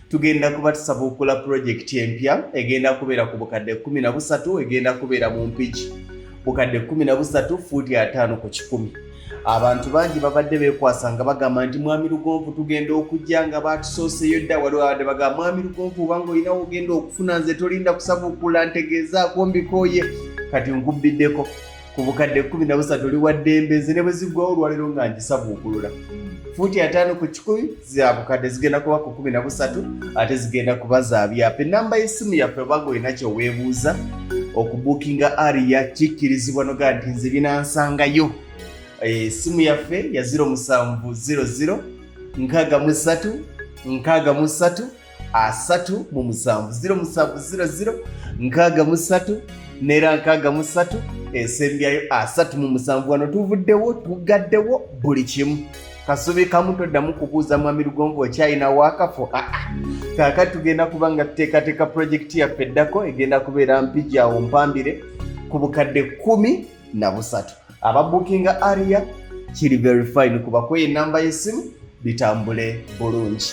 tugenda kuba tusabuukula pulojekiti empya egenda kubeera ku bukadde 13 egenda kubeera mu mpigi bukadde 13 fuuti 5 ku 100. Abantu bangi babadde beekwasa nga bagamba nti Mwami Lugonvu tugenda okujja nga batusooseyo dda, waliwo abadde bagamba Mwami Lugonvu obanga olinawo ogenda okufuna nze tolinda kusabuukula ntegeezaako mbikooye. Kati nkubiddeko ku bukadde 13 oli wa ddembe, nze ne bwe ziggwawo olwaleero nga ngisabuukulula. Fuuti 5 ku 100 za bukadde zigenda kuba ku 13 ate zigenda kuba za byapa. Ennamba y'essimu yaffe obanga olina kyeweebuuza okubuukinga Aria kikkirizibwa noga nti nze binansangayo. Simu yaffe ya 0700 63 63 asatu mu musanvu 0700 63 nera 63 esembyayo asatu mu musanvu. Wano tuvuddewo tugaddewo buli kimu. Kasubi kamu toddamu kubuuza Mwami Lugonvu okyalina waakafo. Kaakati tugenda kuba nga tuteekateeka pulojekiti yaffe eddako egenda kubeera mpigi awo mpambire ku bukadde 13. Ababuukinga Aria kiri very fine kuba kwe ennamba y'essimu bitambule bulungi.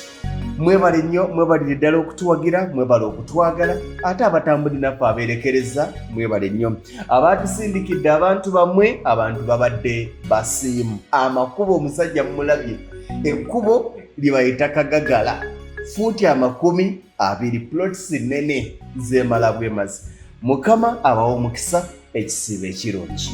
Mwebale nnyo, mwebalire ddala okutuwagira, mwebale okutwagala, ate abatambuli naffe abeerekereza mwebale nnyo. Abaatusindikidde abantu bammwe, abantu babadde basiimu. Amakubo omusajja mumulabye, ekkubo libayita Kagagala, fuuti 20 plots nnene zeemala bwemazi. Mukama abawa omukisa ekisiibo ekirungi.